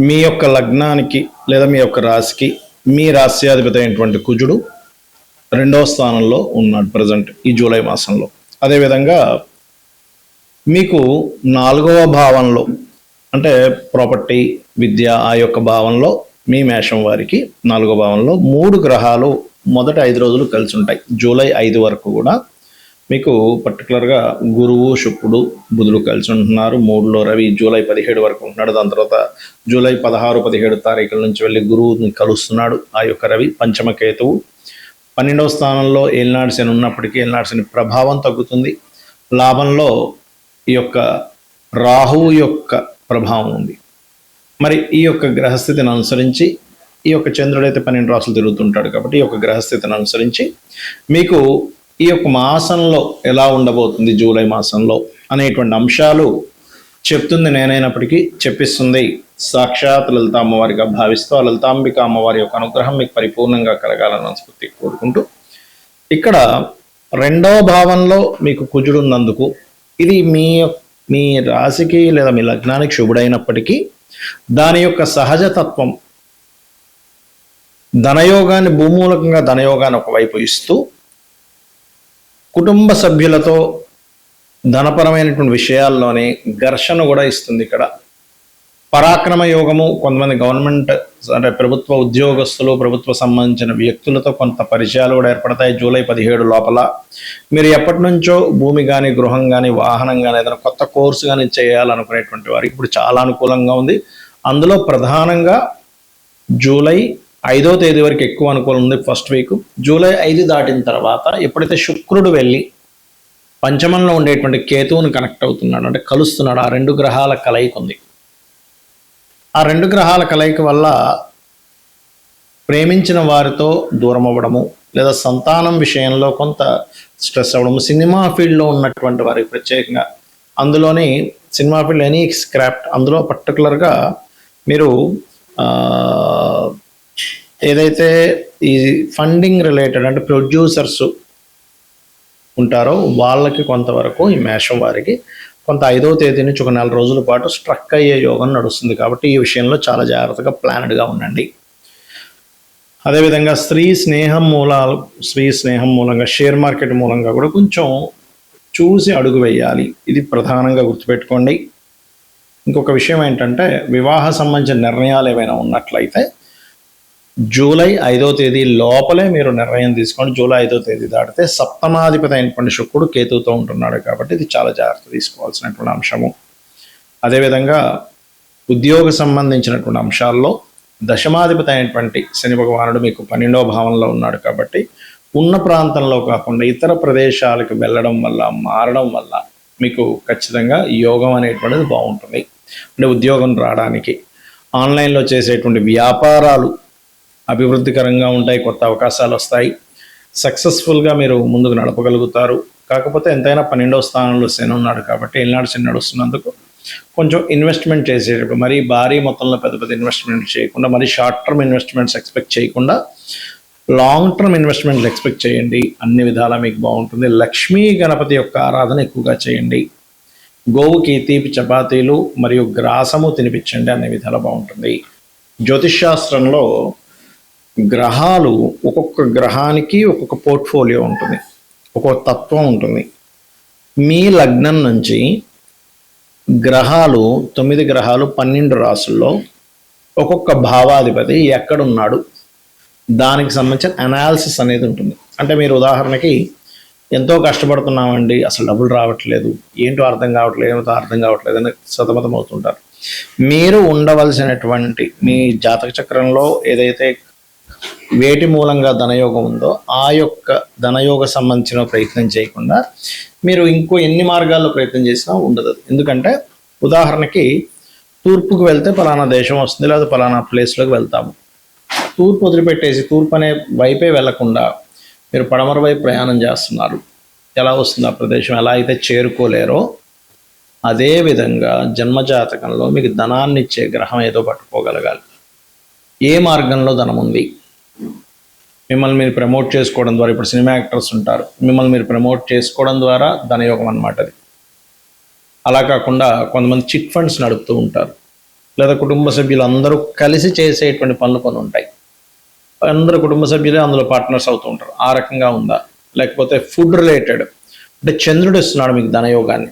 మీ యొక్క లగ్నానికి లేదా మీ యొక్క రాశికి మీ రాశ్యాధిపతి అయినటువంటి కుజుడు 2వ స్థానంలో ఉన్నాడు ప్రజెంట్ ఈ జూలై మాసంలో. అదేవిధంగా మీకు 4వ భావంలో అంటే ప్రాపర్టీ, విద్య ఆ యొక్క భావంలో మీ మేషం వారికి 4వ భావంలో 3 గ్రహాలు మొదటి 5 రోజులు కలిసి ఉంటాయి. జూలై 5 వరకు కూడా మీకు పర్టికులర్గా గురువు, శుక్రుడు, బుధుడు కలిసి ఉంటున్నారు. 3లో రవి జూలై 17 వరకు ఉంటున్నాడు. దాని తర్వాత జూలై 16, 17 తారీఖుల నుంచి వెళ్ళి గురువుని కలుస్తున్నాడు ఆ యొక్క రవి. పంచమ కేతువు 12వ స్థానంలో ఏలినాడు శని ఉన్నప్పటికీ ఏలినాడు శని ప్రభావం తగ్గుతుంది. లాభంలో ఈ యొక్క రాహువు యొక్క ప్రభావం ఉంది. మరి ఈ యొక్క గ్రహస్థితిని అనుసరించి ఈ యొక్క చంద్రుడైతే 12 రాసులు తిరుగుతుంటాడు కాబట్టి ఈ యొక్క గ్రహస్థితిని అనుసరించి మీకు ఈ యొక్క మాసంలో ఎలా ఉండబోతుంది జూలై మాసంలో అనేటువంటి అంశాలు చెప్తుంది నేనైనప్పటికీ చెప్పిస్తుంది సాక్షాత్ లలిత అమ్మవారిగా భావిస్తూ ఆ లలితాంబిక అమ్మవారి యొక్క అనుగ్రహం మీకు పరిపూర్ణంగా కలగాలని మనస్ఫూర్తి కోరుకుంటూ, ఇక్కడ 2వ భావంలో మీకు కుజుడు ఉన్నందుకు ఇది మీ రాశికి లేదా మీ లగ్నానికి శుభుడైనప్పటికీ దాని యొక్క సహజతత్వం ధనయోగాన్ని, భూమూలకంగా ధనయోగాన్ని ఒకవైపు ఇస్తూ కుటుంబ సభ్యులతో ధనపరమైనటువంటి విషయాల్లోనే ఘర్షణ కూడా ఇస్తుంది. ఇక్కడ పరాక్రమ యోగము, కొంతమంది గవర్నమెంట్ అంటే ప్రభుత్వ ఉద్యోగస్తులు, ప్రభుత్వ సంబంధించిన వ్యక్తులతో కొంత పరిచయాలు కూడా ఏర్పడతాయి. జూలై 17 లోపల మీరు ఎప్పటి నుంచో భూమి కానీ, గృహం కానీ, వాహనం కానీ, ఏదైనా కొత్త కోర్సు కానీ చేయాలనుకునేటువంటి వారికి ఇప్పుడు చాలా అనుకూలంగా ఉంది. అందులో ప్రధానంగా జూలై 5వ తేదీ వరకు ఎక్కువ అనుకూలం ఉంది. ఫస్ట్ వీక్ జూలై 5 దాటిన తర్వాత ఎప్పుడైతే శుక్రుడు వెళ్ళి పంచమంలో ఉండేటువంటి కేతువుని కనెక్ట్ అవుతున్నాడు, అంటే కలుస్తున్నాడు, ఆ 2 గ్రహాల కలయిక ఉంది. ఆ 2 గ్రహాల కలయిక వల్ల ప్రేమించిన వారితో దూరం అవ్వడము లేదా సంతానం విషయంలో కొంత స్ట్రెస్ అవ్వడము, సినిమా ఫీల్డ్లో ఉన్నటువంటి వారికి ప్రత్యేకంగా, అందులోని సినిమా ఫీల్డ్ ఎనీ స్క్రాప్ట్, అందులో పర్టికులర్గా మీరు ఏదైతే ఈ ఫండింగ్ రిలేటెడ్ అంటే ప్రొడ్యూసర్స్ ఉంటారో వాళ్ళకి కొంతవరకు ఈ మేషం వారికి కొంత 5వ తేదీ నుంచి ఒక 4 రోజుల పాటు స్ట్రక్ అయ్యే యోగం నడుస్తుంది. కాబట్టి ఈ విషయంలో చాలా జాగ్రత్తగా ప్లాన్డ్గా ఉండండి. అదేవిధంగా స్త్రీ స్నేహం మూలంగా షేర్ మార్కెట్ మూలంగా కూడా కొంచెం చూసి అడుగు వేయాలి. ఇది ప్రధానంగా గుర్తుపెట్టుకోండి. ఇంకొక విషయం ఏంటంటే వివాహ సంబంధించిన నిర్ణయాలు ఏవైనా ఉన్నట్లయితే జూలై 5వ తేదీ లోపలే మీరు నిర్ణయం తీసుకోండి. జూలై 5వ తేదీ దాటితే సప్తమాధిపతి అయినటువంటి శుక్రుడు కేతువుతో ఉంటున్నాడు కాబట్టి ఇది చాలా జాగ్రత్త తీసుకోవాల్సినటువంటి అంశము. అదేవిధంగా ఉద్యోగ సంబంధించినటువంటి అంశాల్లో దశమాధిపతి అయినటువంటి శని భగవానుడు మీకు 12వ భావంలో ఉన్నాడు కాబట్టి ఉన్న ప్రాంతంలో కాకుండా ఇతర ప్రదేశాలకు వెళ్ళడం వల్ల, మారడం వల్ల మీకు ఖచ్చితంగా యోగం అనేటువంటిది బాగుంటుంది. అంటే ఉద్యోగం రావడానికి, ఆన్లైన్లో చేసేటువంటి వ్యాపారాలు అభివృద్ధికరంగా ఉంటాయి, కొత్త అవకాశాలు వస్తాయి, సక్సెస్ఫుల్గా మీరు ముందుకు నడపగలుగుతారు. కాకపోతే ఎంతైనా 12వ స్థానంలో శని ఉన్నాడు కాబట్టి ఏలినాడు శని నడుస్తున్నందుకు కొంచెం ఇన్వెస్ట్మెంట్ చేసేటప్పుడు మరీ భారీ మొత్తంలో పెద్ద పెద్ద ఇన్వెస్ట్మెంట్ చేయకుండా, మరీ షార్ట్ టర్మ్ ఇన్వెస్ట్మెంట్స్ ఎక్స్పెక్ట్ చేయకుండా లాంగ్ టర్మ్ ఇన్వెస్ట్మెంట్లు ఎక్స్పెక్ట్ చేయండి. అన్ని విధాలా మీకు బాగుంటుంది. లక్ష్మీ గణపతి యొక్క ఆరాధన ఎక్కువగా చేయండి. గోవుకి తీపి చపాతీలు మరియు గ్రాసము తినిపించండి, అన్ని విధాలా బాగుంటుంది. జ్యోతిష్శాస్త్రంలో గ్రహాలు ఒక్కొక్క గ్రహానికి ఒక్కొక్క పోర్ట్ఫోలియో ఉంటుంది, ఒక్కొక్క తత్వం ఉంటుంది. మీ లగ్నం నుంచి గ్రహాలు 9 గ్రహాలు 12 రాసుల్లో ఒక్కొక్క భావాధిపతి ఎక్కడున్నాడు దానికి సంబంధించిన అనాలిసిస్ అనేది ఉంటుంది. అంటే మీరు ఉదాహరణకి ఎంతో కష్టపడుతున్నామండి, అసలు డబ్బులు రావట్లేదు, ఏంటో అర్థం కావట్లేదు అని సతమతం అవుతుంటారు. మీరు ఉండవలసినటువంటి మీ జాతక చక్రంలో ఏదైతే వేటి మూలంగా ధనయోగం ఉందో ఆ యొక్క ధనయోగ సంబంధించిన ప్రయత్నం చేయకుండా మీరు ఇంకో ఎన్ని మార్గాల్లో ప్రయత్నం చేసినా ఉండదు. ఎందుకంటే ఉదాహరణకి తూర్పుకు వెళ్తే పలానా దేశం వస్తుంది, లేదా పలానా ప్లేస్లోకి వెళ్తాము. తూర్పు వదిలిపెట్టేసి తూర్పు అనే వైపే వెళ్లకుండా మీరు పడమర వైపు ప్రయాణం చేస్తున్నారు. ఎలా వస్తుంది ఆ ప్రదేశం? ఎలా అయితే చేరుకోలేరో అదేవిధంగా జన్మజాతకంలో మీకు ధనాన్ని ఇచ్చే గ్రహం ఏదో పట్టుకోగలగాలి. ఏ మార్గంలో ధనం ఉంది? మిమ్మల్ని మీరు ప్రమోట్ చేసుకోవడం ద్వారా, ఇప్పుడు సినిమా యాక్టర్స్ ఉంటారు, మిమ్మల్ని మీరు ప్రమోట్ చేసుకోవడం ద్వారా ధనయోగం అన్నమాట అది. అలా కాకుండా కొంతమంది చిట్ ఫండ్స్ నడుపుతూ ఉంటారు. లేదా కుటుంబ సభ్యులు అందరూ కలిసి చేసేటువంటి పనులు కొన్ని ఉంటాయి. అందరూ కుటుంబ సభ్యులే అందులో పార్ట్నర్స్ అవుతూ ఉంటారు. ఆ రకంగా ఉందా? లేకపోతే ఫుడ్ రిలేటెడ్, అంటే చంద్రుడు ఇస్తున్నాడు మీకు ధనయోగాన్ని,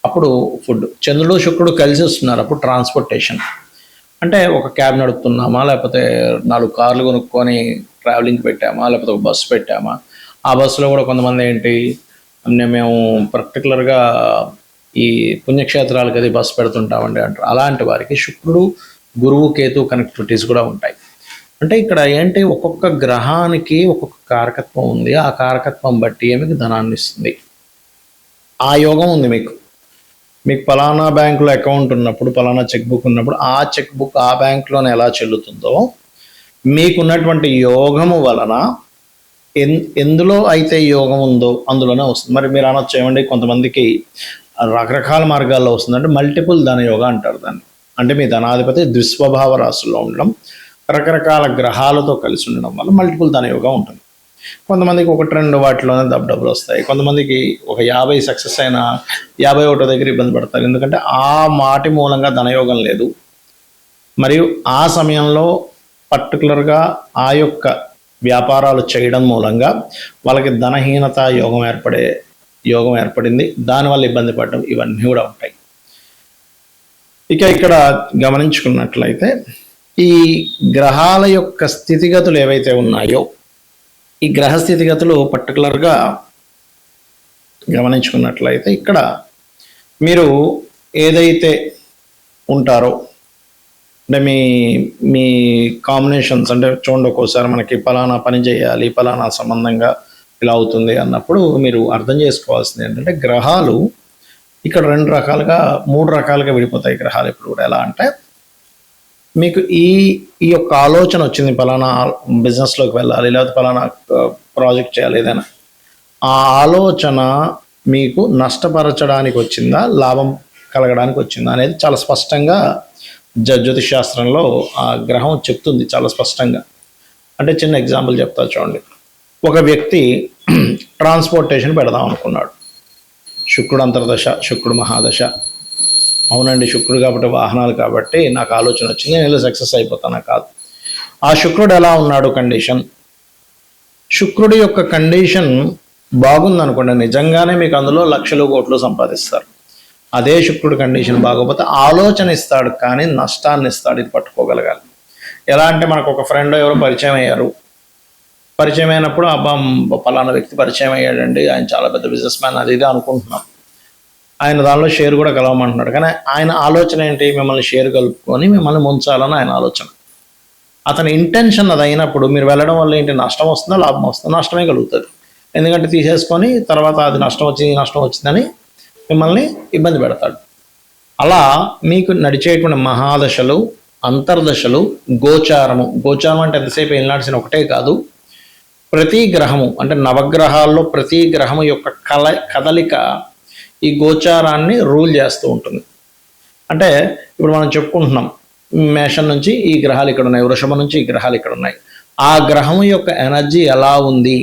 అప్పుడు ఫుడ్. చంద్రుడు శుక్రుడు కలిసి వస్తున్నారు, అప్పుడు ట్రాన్స్పోర్టేషన్. అంటే ఒక క్యాబ్ నడుపుతున్నామా, లేకపోతే 4 కార్లు కొనుక్కొని ట్రావెలింగ్ పెట్టామా, లేకపోతే ఒక బస్సు పెట్టామా. ఆ బస్సులో కూడా కొంతమంది ఏంటి, మేము పర్టికులర్గా ఈ పుణ్యక్షేత్రాలకు అది బస్సు పెడుతుంటామండి అంటారు. అలాంటి వారికి శుక్రుడు, గురువు, కేతు కనెక్టివిటీస్ కూడా ఉంటాయి. అంటే ఇక్కడ ఏంటి, ఒక్కొక్క గ్రహానికి ఒక్కొక్క కారకత్వం ఉంది. ఆ కారకత్వం బట్టి మీకు ధనాన్ని ఇస్తుంది. ఆ యోగం ఉంది మీకు పలానా బ్యాంకులో అకౌంట్ ఉన్నప్పుడు, పలానా చెక్ బుక్ ఉన్నప్పుడు ఆ చెక్ బుక్ ఆ బ్యాంకులోనే ఎలా చెల్లుతుందో, మీకున్నటువంటి యోగము వలన ఎందులో అయితే యోగం ఉందో అందులోనే వస్తుంది. మరి మీరు అనొచ్చు, ఏమండి కొంతమందికి రకరకాల మార్గాల్లో వస్తుంది అంటే మల్టిపుల్ ధనయోగం అంటారు దాన్ని. అంటే మీ ధనాధిపతి ద్విస్వభావ రాశుల్లో ఉండడం, రకరకాల గ్రహాలతో కలిసి ఉండడం వల్ల మల్టిపుల్ ధనయోగం ఉంటుంది. కొంతమందికి 1-2 వాటిలోనే డబ్బులు వస్తాయి. కొంతమందికి ఒక 50 సక్సెస్ అయినా 51 దగ్గర ఇబ్బంది పడతారు. ఎందుకంటే ఆ మాటి మూలంగా ధనయోగం లేదు. మరియు ఆ సమయంలో పర్టికులర్గా ఆ యొక్క వ్యాపారాలు చేయడం మూలంగా వాళ్ళకి ధనహీనత యోగం ఏర్పడింది. దానివల్ల ఇబ్బంది పడడం, ఇవన్నీ కూడా ఉంటాయి. ఇక ఇక్కడ గమనించుకున్నట్లయితే ఈ గ్రహాల యొక్క స్థితిగతులు ఏవైతే ఉన్నాయో, ఈ గ్రహ స్థితిగతులు పర్టికులర్గా గమనించుకున్నట్లయితే ఇక్కడ మీరు ఏదైతే ఉంటారో, అంటే మీ కాంబినేషన్స్, అంటే చూడండి ఒక్కోసారి మనకి పలానా పని చేయాలి, పలానా సంబంధంగా ఇలా అవుతుంది అన్నప్పుడు మీరు అర్థం చేసుకోవాల్సింది ఏంటంటే, గ్రహాలు ఇక్కడ 3 రకాలుగా విడిపోతాయి గ్రహాలు ఇప్పుడు కూడా. ఎలా అంటే, మీకు ఈ యొక్క ఆలోచన వచ్చింది, పలానా బిజినెస్లోకి వెళ్ళాలి, లేకపోతే పలానా ప్రాజెక్ట్ చేయాలి, ఏదైనా ఆ ఆలోచన మీకు నష్టపరచడానికి వచ్చిందా, లాభం కలగడానికి వచ్చిందా అనేది చాలా స్పష్టంగా జ్యోతిష్ శాస్త్రంలో ఆ గ్రహం చెప్తుంది చాలా స్పష్టంగా. అంటే చిన్న ఎగ్జాంపుల్ చెప్తా చూడండి. ఒక వ్యక్తి ట్రాన్స్పోర్టేషన్ పెడదాం అనుకున్నాడు. శుక్రుడు అంతర్దశ, శుక్రుడు మహాదశ. అవునండి, శుక్రుడు కాబట్టి, వాహనాలు కాబట్టి నాకు ఆలోచన వచ్చింది, నేను సక్సెస్ అయిపోతానా? కాదు. ఆ శుక్రుడు ఎలా ఉన్నాడు కండిషన్, శుక్రుడి యొక్క కండిషన్ బాగుందనుకోండి, నిజంగానే మీకు అందులో లక్షలు కోట్లు సంపాదిస్తారు. అదే శుక్రుడి కండిషన్ బాగోపోతే ఆలోచన ఇస్తాడు కానీ నష్టాన్ని ఇస్తాడు. ఇది పట్టుకోగలగాలి. ఎలా అంటే, మనకు ఒక ఫ్రెండ్ ఎవరో పరిచయం అయ్యారు. పరిచయం అయినప్పుడు అబ్బా పలానా వ్యక్తి పరిచయం అయ్యాడండి, ఆయన చాలా పెద్ద బిజినెస్ మ్యాన్, అది ఇది అనుకుంటున్నాం. ఆయన దానిలో షేర్ కూడా కలవమంటున్నాడు. కానీ ఆయన ఆలోచన ఏంటి, మిమ్మల్ని షేర్ కలుపుకొని మిమ్మల్ని ముంచాలని ఆయన ఆలోచన. అతని ఇంటెన్షన్ అది అయినప్పుడు మీరు వెళ్ళడం వల్ల ఏంటి, నష్టం వస్తుందా, లాభం వస్తుందా? నష్టమే కలుగుతుంది. ఎందుకంటే తీసేసుకొని తర్వాత అది నష్టం వచ్చిందని మిమ్మల్ని ఇబ్బంది పెడతాడు. అలా మీకు నడిచేటువంటి మహాదశలు, అంతర్దశలు, గోచారం అంటే ఎంతసేపు వెళ్ళాల్సిన ఒకటే కాదు, ప్రతి గ్రహము అంటే నవగ్రహాల్లో ప్రతి గ్రహము యొక్క కదలిక ఈ గోచారాన్ని రూల్ చేస్తూ ఉంటుంది. అంటే ఇప్పుడు మనం చెప్పుకుంటున్నాం, మేషం నుంచి ఈ గ్రహాలు ఇక్కడ ఉన్నాయి, వృషభం నుంచి ఈ గ్రహాలు ఇక్కడ ఉన్నాయి. ఆ గ్రహం యొక్క ఎనర్జీ ఎలా ఉంది,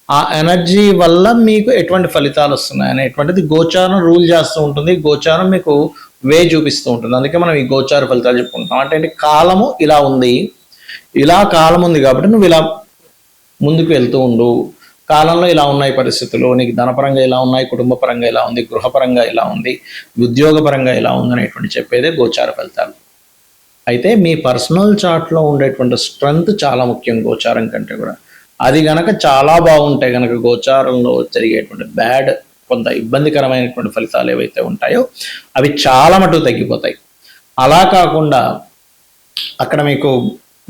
ఆ ఎనర్జీ వల్ల మీకు ఎటువంటి ఫలితాలు వస్తున్నాయి అనేటువంటిది గోచారం రూల్ చేస్తూ ఉంటుంది. గోచారం మీకు చూపిస్తూ ఉంటుంది. అందుకే మనం ఈ గోచార ఫలితాలు చెప్పుకుంటాం. అంటే కాలము ఇలా ఉంది, కాలం ఉంది కాబట్టి నువ్వు ఇలా ముందుకు వెళ్తూ ఉండు. కాలంలో ఇలా ఉన్నాయి పరిస్థితులు, నీకు ధనపరంగా ఇలా ఉన్నాయి, కుటుంబ పరంగా ఇలా ఉంది, గృహపరంగా ఇలా ఉంది, ఉద్యోగపరంగా ఇలా ఉంది అనేటువంటి చెప్పేదే గోచార ఫలితాలు. అయితే మీ పర్సనల్ చార్ట్లో ఉండేటువంటి స్ట్రెంగ్త్ చాలా ముఖ్యం గోచారం కంటే కూడా. అది గనక చాలా బాగుంటే గనక గోచారంలో జరిగేటువంటి కొంత ఇబ్బందికరమైనటువంటి ఫలితాలు ఏవైతే ఉంటాయో అవి చాలా మటుకు తగ్గిపోతాయి. అలా కాకుండా అక్కడ మీకు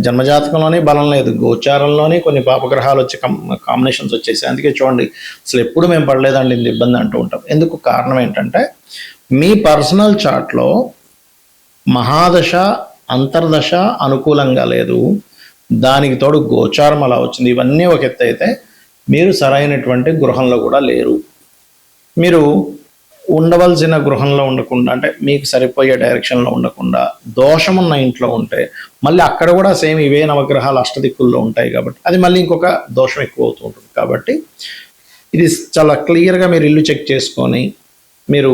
జన్మజాతకంలోనే బలం లేదు, గోచారంలోనే కొన్ని పాపగ్రహాలు వచ్చి కాంబినేషన్స్ వచ్చేసాయి. అందుకే చూడండి, అసలు ఎప్పుడు మేము పడలేదండి ఇంత ఇబ్బంది అంటూ ఉంటాం. ఎందుకు? కారణం ఏంటంటే మీ పర్సనల్ చార్ట్లో మహాదశ, అంతర్దశ అనుకూలంగా లేదు, దానికి తోడు గోచారం అలా వచ్చింది. ఇవన్నీ ఒక ఎత్తు అయితే మీరు సరైనటువంటి గృహంలో కూడా లేరు. మీరు ఉండవలసిన గృహంలో ఉండకుండా, అంటే మీకు సరిపోయే డైరెక్షన్లో ఉండకుండా దోషమున్న ఇంట్లో ఉంటే మళ్ళీ అక్కడ కూడా సేమ్ ఇవే నవగ్రహాలు అష్టదిక్కుల్లో ఉంటాయి కాబట్టి అది మళ్ళీ ఇంకొక దోషం ఎక్కువ అవుతూ ఉంటుంది. కాబట్టి ఇది చాలా క్లియర్గా మీరు ఇల్లు చెక్ చేసుకొని మీరు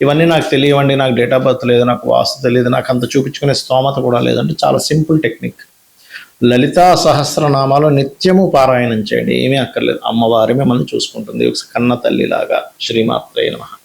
ఇవన్నీ నాకు తెలియవండి, నాకు డేట్ ఆఫ్ బర్త్ లేదు, నాకు వాస్తు తెలియదు, నాకు అంత చూపించుకునే స్తోమత కూడా లేదంటే చాలా సింపుల్ టెక్నిక్. లలితా సహస్రనామాలు నిత్యము పారాయణం చేయండి, ఏమీ అక్కర్లేదు. అమ్మవారి మిమ్మల్ని చూసుకుంటుంది, ఒక కన్న తల్లిలాగా. శ్రీమాత్రే నమః.